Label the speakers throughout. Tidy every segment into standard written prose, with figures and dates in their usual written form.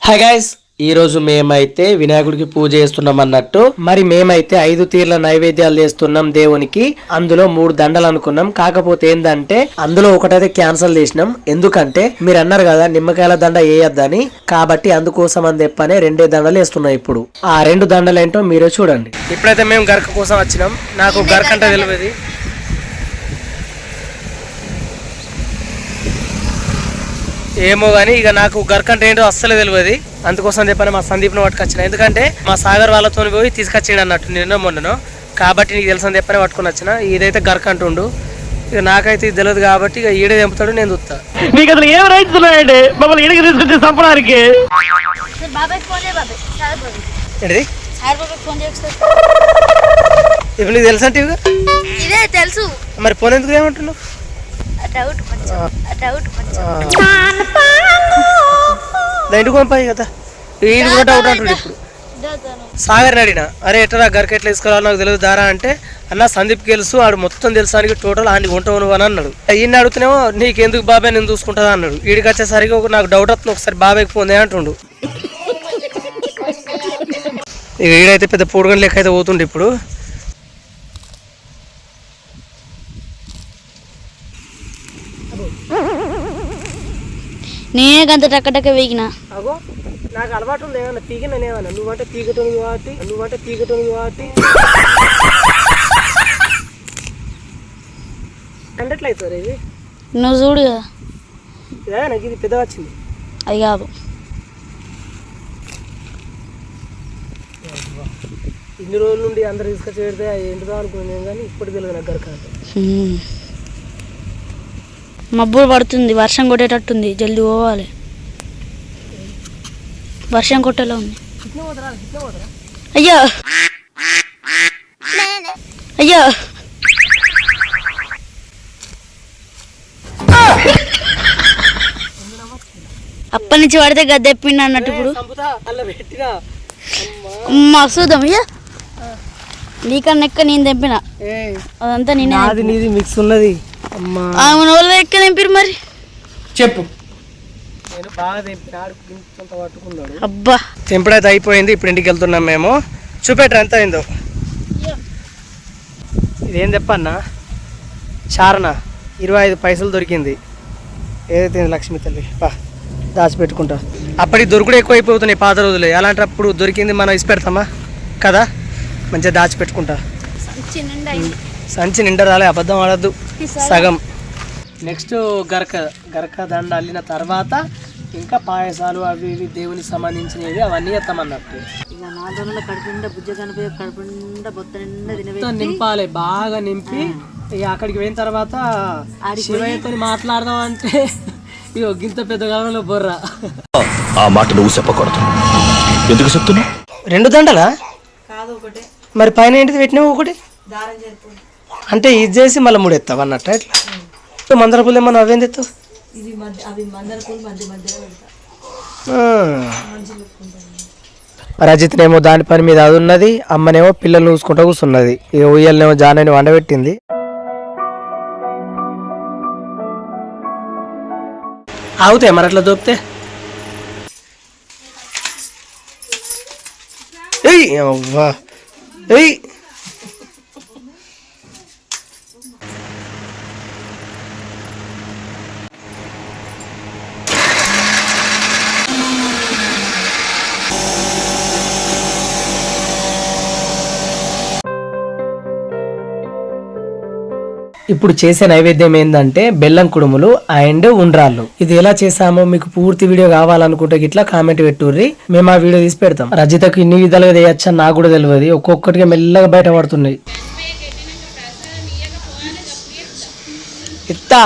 Speaker 1: Hi guys, ఈ రోజు మేమైతే వినాయకుడికి పూజ చేస్తున్నాం అన్నట్టు. మరి మేమైతే 5 తీర్ల నైవేద్యాలు చేస్తున్నాం దేవునికి. అందులో 3 దండలు అనుకున్నాం. కాకపోతే ఏంటంటే అందులో ఒకటైతే క్యాన్సిల్ చేసినాం. ఎందుకంటే మీరు అన్నారు కదా నిమ్మకాయల దండ వేయద్దని, కాబట్టి అందుకోసం అని చెప్పనే 2 దండలు వేస్తున్నాం. ఇప్పుడు ఆ 2 దండలు ఏంటో మీరే చూడండి. ఇప్పుడైతే మేము గరక కోసం వచ్చినాం. నాకు గరక అంటే తెలియదు, ఏమో కానీ ఇక నాకు గరకంటే ఏంటో అస్సలే తెలియదు. అందుకోసం చెప్పని మా సందీప్ను పట్టుకొచ్చిన. ఎందుకంటే మా సాగర్ వాళ్ళతో పోయి తీసుకొచ్చిండు అన్నట్టు నిన్న మొన్నను, కాబట్టి నీకు తెలుసని చెప్పని పట్టుకుని వచ్చిన. ఇదైతే గరకంటుండు. ఇక నాకైతే ఇది తెలియదు కాబట్టి ఇక ఈడే తెంపుతాడు, నేను చూస్తా. నీకు అసలు ఏం రైట్స్ ఉన్నాయండి మమ్మల్ని ఈడికి తీసుకొచ్చి చంపడానికి? ఏంటిది ఇప్పుడు నీకు తెలుసు అంటే
Speaker 2: తెలుసు,
Speaker 1: మరి ఫోన్ ఎందుకు ఏమంటున్నావు? ఇంటికి పంపాయి కదా, వీళ్ళు కూడా డౌట్ అంటుండే. ఇప్పుడు సాగర్ని అడిగిన, అరే ఎట్లా గరికి ఎట్లా తీసుకోవాలో నాకు తెలియదు దారా అంటే, అన్న సందీప్కి తెలుసు, ఆడు మొత్తం తెలుసానికి టోటల్ ఆడికి ఉంటావు నువ్వు అని అన్నాడు. ఈయన అడుగుతున్నామో నీకెందుకు బాబాయ్ నేను చూసుకుంటుందా అన్నాడు. వీడికి వచ్చేసరికి నాకు డౌట్ వస్తుంది, ఒకసారి బాబాయ్కి పోందే అంటుండు. ఇక వీడైతే పెద్ద పొడుగని లెక్క అయితే పోతుండే. ఇప్పుడు
Speaker 2: నేనే గంత టక్క వేగిన.
Speaker 1: అగో నాకు అలవాటు ఉంది, ఏమన్నా తీగిన నేనేమన్నా, నువ్వంటే తీగటోని కాబట్టి అంటే అవుతుంది. ఇది
Speaker 2: నువ్వు చూడు కదా,
Speaker 1: ఇదే నాకు ఇది పెద్ద వచ్చింది.
Speaker 2: అది కాదు,
Speaker 1: ఇన్ని రోజుల నుండి అందరు తీసుకొచ్చి పెడితే ఏంటిదో అనుకున్నాను కానీ ఇప్పుడు తెలియదు నాకు గరక అంటే.
Speaker 2: మబ్బులు పడుతుంది, వర్షం కొట్టేటట్టుంది, జల్దీ పోవాలి. వర్షం కొట్టేలా ఉంది. అయ్యో అయ్యో అప్పటి నుంచి పడితే గద్దెప్పిండి అన్నట్టు. ఇప్పుడు మసూదం అయ్యా నీకన్నా ఎక్క నేను తెంపిన అదంతా
Speaker 1: నీది మిక్స్ ఉన్నది.
Speaker 2: ఎక్క తెంపిరు మరి
Speaker 1: చెప్పు. నేను బాగా తెంపినాడు, పట్టుకున్నాడు.
Speaker 2: అబ్బా
Speaker 1: తెంపుడైతే అయిపోయింది. ఇప్పుడు ఇంటికి వెళ్తున్నాం మేము. చూపెట్టరు ఎంత అయిందో. ఇదేం తెప్పన్నా చారణ 25 పైసలు దొరికింది. ఏదైతే లక్ష్మీ తల్లి బా దాచిపెట్టుకుంటా. అప్పటికి దొరుకుడు ఎక్కువ అయిపోతున్నాయి పాత రోజులే. అలాంటప్పుడు దొరికింది మనం ఇసి పెడతామా కదా, మంచిగా దాచిపెట్టుకుంటా. సంచి నిండా రాలే, అబద్ధం ఆడద్దు, సగం. నెక్స్ట్ గరక దండ అల్లిన తర్వాత ఇంకా పాయసాలు అవి ఇవి దేవునికి సంబంధించినవి అవన్నీ ఎత్తామన్నట్టు. నింపాలి, బాగా నింపి ఇక అక్కడికి పోయిన తర్వాత శివయ్యతో మాట్లాడదాం అంటే ఇగో గింత పెద్ద గమనంలో బొర్రా.
Speaker 3: ఆ మాట నువ్వు చెప్పకూడదు. ఎందుకు చెప్తున్నా?
Speaker 1: 2 దండలా? మరి పైన ఏంటిది పెట్టినావు? ఒకటి అంటే ఇది చేసి మళ్ళీ 3 ఎత్తావు అన్నట్టు. ఎట్లా మందర పూలు ఏమన్నా అవేం తెస్తావు? రజిత్నేమో దాని పని మీద అది ఉన్నది, అమ్మనేమో పిల్లల్ని చూసుకుంటూ కూర్చున్నది. ఇక ఉయ్యలనేమో జానని వండబెట్టింది. అవుతాయి మరి అట్లా దొప్తే. ఏయ్ అవ్వా ఏయ్ ఇప్పుడు చేసే నైవేద్యం ఏంటంటే బెల్లం కుడుములు అండ్ ఉండ్రాళ్ళు. ఇది ఎలా చేసామో మీకు పూర్తి వీడియో కావాలనుకుంటే ఇట్లా కామెంట్ పెట్టుర్రి, మేము ఆ వీడియో తీసి పెడతాం. రజితకు ఇన్ని విధాలుగా చేయొచ్చా నాకు కూడా తెలియదు, ఒక్కొక్కటిగా మెల్లగా బయట పడుతున్నాయి. ఇత్తా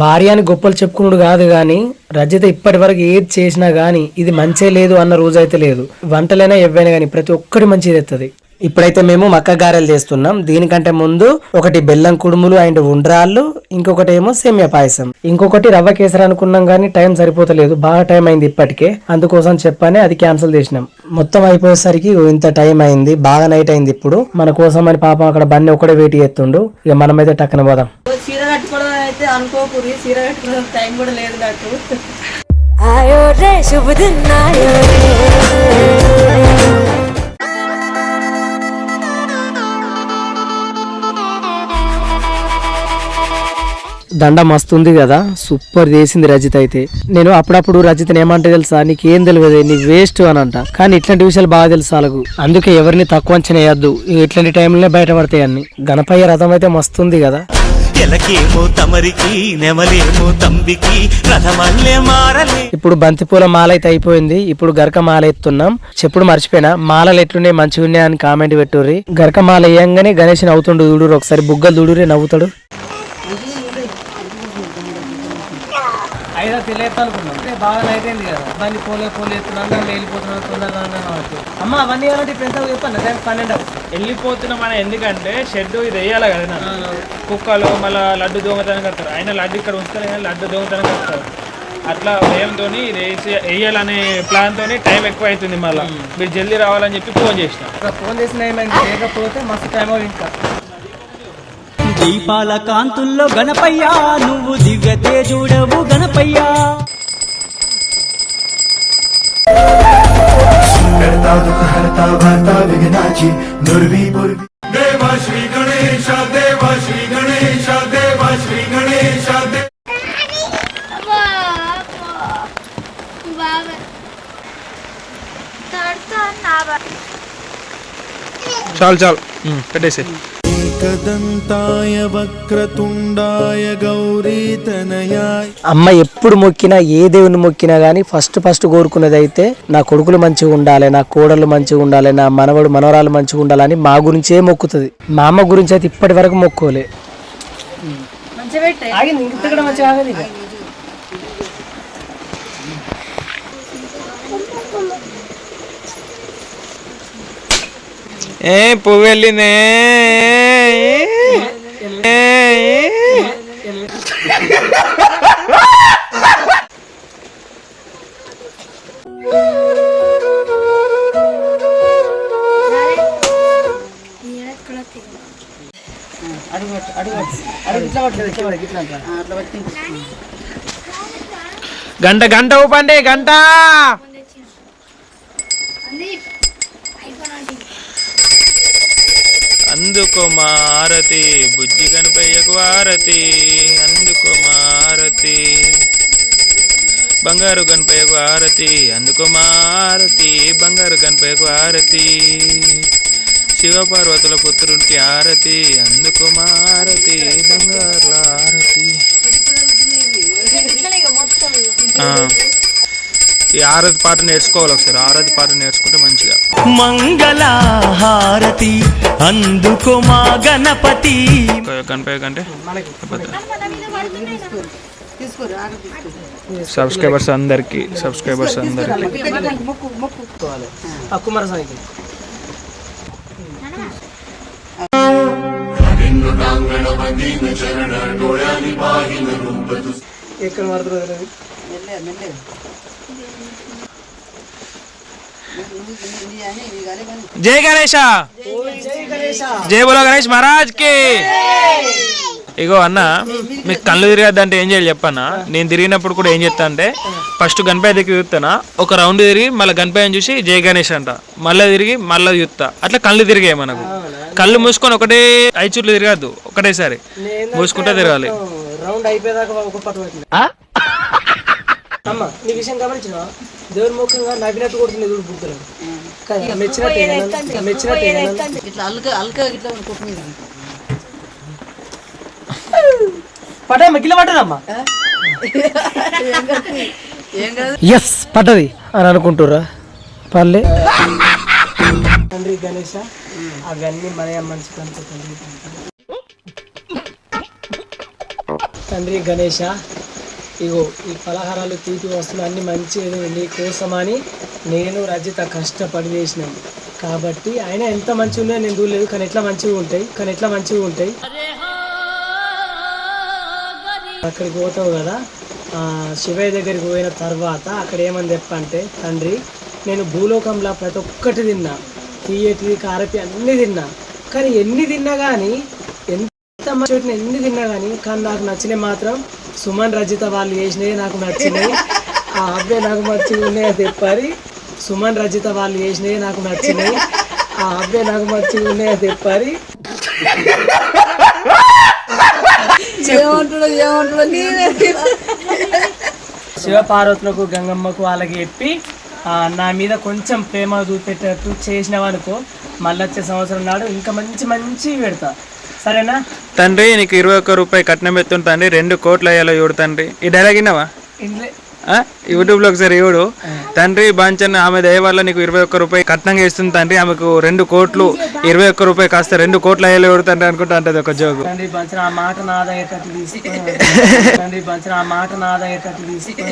Speaker 1: భార్య అని గొప్పలు చెప్పుకున్నాడు కాదు గాని రజిత ఇప్పటి వరకు ఏది చేసినా గానీ ఇది మంచే లేదు అన్న రోజు అయితే లేదు. వంటలైనా ఎవైనా గానీ ప్రతి ఒక్కటి మంచిది ఎత్తది. ఇప్పుడైతే మేము మక్క గారెలు చేస్తున్నాం. దీనికంటే ముందు ఒకటి బెల్లం కుడుములు అండ్ ఉండ్రాళ్ళు, ఇంకొకటి ఏమో సేమియా పాయసం, ఇంకొకటి రవ్వ కేసరి అనుకున్నాం కానీ టైం సరిపోతలేదు, బాగా టైం అయింది ఇప్పటికే. అందుకోసం చెప్పని అది క్యాన్సిల్ చేసినాం. మొత్తం అయిపోయేసరికి ఇంత టైం అయింది, బాగా నైట్ అయింది. ఇప్పుడు మన కోసం అని పాపం అక్కడ బన్నీ ఒకటే వెయిట్ చేస్తుండు. ఇక మనమైతే టక్కన పోదాం.
Speaker 4: చీర కట్టుకోవడం అయితే అనుకోకూరి, చీర కట్టుకోవడం టైం కూడా లేదు నాకు. आयो रे शुभ दिन आयो रे
Speaker 1: దండ మస్తుంది కదా, సూపర్ చేసింది రజిత అయితే. నేను అప్పుడప్పుడు రజితని ఏమంటే తెలుసా, నీకేం తెలియదు నీ వేస్ట్ అని అంట, కానీ ఇట్లాంటి విషయాలు బాగా తెలుసు వాళ్ళకు. అందుకే ఎవరిని తక్కువ అంచనా వేయద్దు, ఇట్లాంటి టైంలోనే బయటపడతాయి అన్ని. గణపయ్య రథం అయితే మస్తుంది కదా.
Speaker 5: ఎలకేమో తమరికి నెమలేమో తంబికి రథమల్లే మారలే.
Speaker 1: ఇప్పుడు బంతిపూల మాల అయితే అయిపోయింది, ఇప్పుడు గరక మాల ఎత్తున్నాం. చెప్పుడు మర్చిపోయినా, మాలలు ఎట్లున్నాయి మంచిగా ఉన్నాయి అని కామెంట్ పెట్టుర్రి. గరక మాల వేయంగానే గణేష్ నవ్వుతుండు చూడురు, ఒకసారి బుగ్గలు చూడురే నవ్వుతాడు. అయినా తెలియనుకున్నాం బాగా అయిపోయింది కదా, దాన్ని పోలే ఎత్తున్నా వెళ్ళిపోతున్నాను తొందరగా. అమ్మ అవన్నీ ఇవ్వాలంటే ఇప్పుడు ఎంత చెప్పాను, 12
Speaker 6: వెళ్ళిపోతున్నాం అని. ఎందుకంటే షెడ్ ఇది వేయాలి కదా, కుక్కలు మళ్ళీ లడ్డు దొంగతనం కడతారు. ఆయన లడ్డు ఇక్కడ ఉంచుతారు కానీ లడ్డు దొంగతనం కడతారు. అట్లా భయంతో ఇది వేయాలనే ప్లాన్తో టైం ఎక్కువ అవుతుంది. మళ్ళీ మీరు జల్దీ రావాలని చెప్పి ఫోన్ చేసిన.
Speaker 1: ఫోన్ చేసిన ఏమైంది, లేకపోతే మస్తు టైం అవుతుంది. ఇంకా
Speaker 5: దీపాల కాంతుల్లో గణపయ్య నువ్వు దివ్య తేజుడవు గణపయ్య.
Speaker 7: దేవా శ్రీ గణేశ దేవా శ్రీ గణేశ దేవా శ్రీ గణేశ.
Speaker 6: చాలు చాలు పెట్టేసి.
Speaker 7: ఏకదంతాయ వక్రతుండాయ గౌరీతనయాయ.
Speaker 1: అమ్మ ఎప్పుడు మొక్కినా, ఏ దేవుని మొక్కినా గానీ ఫస్ట్ కోరుకునేది అయితే నా కొడుకులు మంచిగా ఉండాలి, నా కోడళ్ళు మంచిగా ఉండాలి, నా మనవడు మనవరాలు మంచిగా ఉండాలని మా గురించే మొక్కుతుంది. మా అమ్మ గురించి అయితే ఇప్పటి వరకు మొక్కోలే.
Speaker 6: ఏ పువ్వు వెళ్ళిందే. గంట ఊపండి గంట. అందుకో మారతి బుజ్జి గణపయ్యకు ఆరతి, అందుకో మారతి బంగారు గణపయ్యకు ఆరతి, అందుకో మారతి బంగారు గణపయ్యకు ఆరతి. శివపార్వతుల పుత్రునికి ఆరతి, అందుకో మారతి బంగారుల ఆరతి. ఈ ఆరతి పాట నేర్చుకోవాలి ఒకసారి, ఆరతి పాట నేర్చుకుంటే మంచిగా.
Speaker 5: మంగళహారతి అందుకో మా గణపతి.
Speaker 6: గణపయ్య కంటే సబ్స్క్రైబర్స్ అందరికి
Speaker 1: కుమారస్వామికి ఎక్కడ పడుతుంది.
Speaker 6: జై గణేష, జై బోలో గణేష్ మహారాజ్ కి. ఇగో అన్న, మీకు కళ్ళు తిరగద్దంటే ఏం చేయాలి చెప్పన్నా. నేను తిరిగినప్పుడు కూడా ఏం చెప్తా అంటే, ఫస్ట్ గణపయ్య దగ్గర చూస్తానా, ఒక రౌండ్ తిరిగి మళ్ళీ గణపయ్యని చూసి జై గణేష్ అంట, మళ్ళీ తిరిగి మళ్ళీ చూస్తా. అట్లా కళ్ళు తిరిగాయి మనకు. కళ్ళు మూసుకొని ఒకటే 5 చుట్లు తిరగద్దు, ఒకటేసారి మూసుకుంటే తిరగాలి.
Speaker 1: రౌండ్ అయిపోయేదాకా ఒక పట్టు పట్టింది. అమ్మ నీ విషయం గమనించిన, దేవుని ముఖంగా నవ్వినట్టు కొడుతుంది చూడు బుద్ధులు. పట్టమ్మా గిల్ల పట్టదమ్మా. ఎస్ పట్టది అని అనుకుంటుర్రా పల్లె. తండ్రి గణేష అవన్నీ మన మంచి పనులు. తండ్రి గణేష ఇగో ఈ పలహారాలు తీపి వస్తువులు అన్ని మంచిగా నీ కోసమని నేను రజిత కష్టపడి చేసినాను కాబట్టి. ఆయన ఎంత మంచిగా ఉన్నాయో నేను చూడలేదు, కానీ ఎట్లా మంచిగా ఉంటాయి. అక్కడికి పోతావు కదా, శివయ్య దగ్గరికి పోయిన తర్వాత అక్కడ ఏమని చెప్పంటే, తండ్రి నేను భూలోకంలో ప్రతి ఒక్కటి తిన్నా, తీయటి కారపి అన్ని తిన్నా, కానీ ఎన్ని తిన్నా కానీ కానీ నాకు నచ్చినవి మాత్రం సుమన్ రజిత వాళ్ళు చేసినవి నాకు నచ్చినాయి. ఆ అబ్బే నాకు మంచిగా ఉన్నాయి తెప్పరి. సుమన్ రజిత వాళ్ళు చేసినవి నాకు నచ్చినాయి. ఆ అబ్బే నాకు మంచిగా ఉన్నాయి తెప్పరి. శివపార్వతులకు గంగమ్మకు వాళ్ళకి చెప్పి నా మీద కొంచెం ప్రేమ చూపెట్టేట్టు చేసినవనుకో మళ్ళీ వచ్చే సంవత్సరం నాడు ఇంకా మంచి మంచి పెడతా. సరేనా?
Speaker 6: తండ్రి నీకు 21 రూపాయి కట్నం ఎత్తుంది తండ్రి, 2 కోట్లు అయ్యాలో చూడు తండ్రి. ఈ డైలాగ్ విన్నావా? యూట్యూబ్లో ఒకసారి చూడు. తండ్రి బాంచన్ ఆమె దయ వల్ల నీకు 21 రూపాయి కట్నంగా ఇస్తుంది తండ్రి, ఆమెకు 2 కోట్లు 21 రూపాయి కాస్త 2 కోట్లు అయ్యాలో చూడు తండ్రి అనుకుంటా అంటది ఒక జోగు.
Speaker 1: తండ్రి బంచన ఆ మాట నాదయ్యేటట్టు తీసుకో. తండ్రి బంచన ఆ మాట నాదయ్యేటట్టు తీసుకో.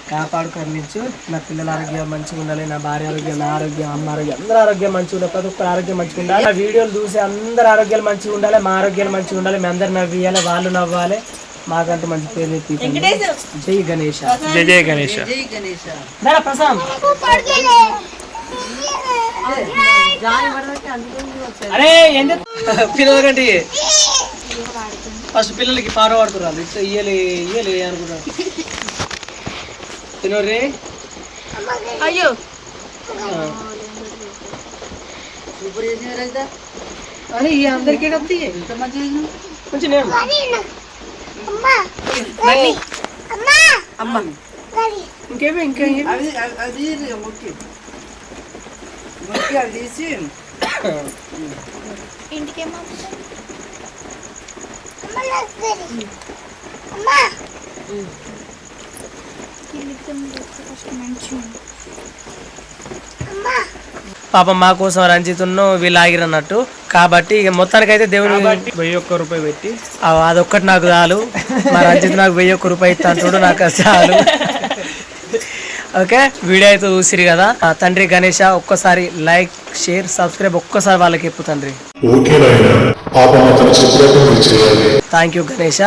Speaker 1: కాపాడు కర్ణించు. నా పిల్లల ఆరోగ్యం మంచిగా ఉండాలి, నా భార్య ఆరోగ్యం, నా ఆరోగ్యం, అమ్మ ఆరోగ్యం, అందరి ఆరోగ్యం మంచిగా ఉండాలి, ప్రతి ఒక్కరు ఆరోగ్యం మంచిగా ఉండాలి. నా వీడియోలు చూసి అందరి ఆరోగ్యాలు మంచిగా ఉండాలి, మా ఆరోగ్యాలు మంచిగా ఉండాలి, మీ అందరు నవ్వియాలి, వాళ్ళు నవ్వాలి, మాకంటూ మంచి పేరు తెప్పి. జై గణేష.
Speaker 6: జై జై గణేష.
Speaker 1: ప్రసాద్ అరే ఎందుకు పిల్లలకంటే ఫస్ట్ పిల్లలకి పార పడుతున్నారు. ఇట్లా ఇయ్యలే ఇయ్యలే అనుకుంటారు. తినోరే
Speaker 2: అయ్యో
Speaker 1: అని అందరికీ కొంచెం నేను ఇంకేమి ఇంకేమి
Speaker 2: ఇంటికేమో
Speaker 1: పాపం మా కోసం రంజిత్ను వీళ్ళు ఆగిరన్నట్టు కాబట్టి ఇక మొత్తానికైతే దేవుని
Speaker 6: 21 రూపాయి పెట్టి
Speaker 1: అదొక్కటి నాకు చాలు. మా రంజిత్ నాకు 1001 రూపాయి ఇస్తాను చూడు, నాకు అది చాలు. ఓకే, వీడియో అయితే చూసిరు కదా. తండ్రి గణేష ఒక్కసారి లైక్ షేర్ సబ్స్క్రైబ్ ఒక్కసారి వాళ్ళకి చెప్పు తండ్రి.
Speaker 7: ఓకే నాయనా, పాపం అతను చెప్పినట్టు మీరు చేయాలి.
Speaker 1: Thank you Ganesha.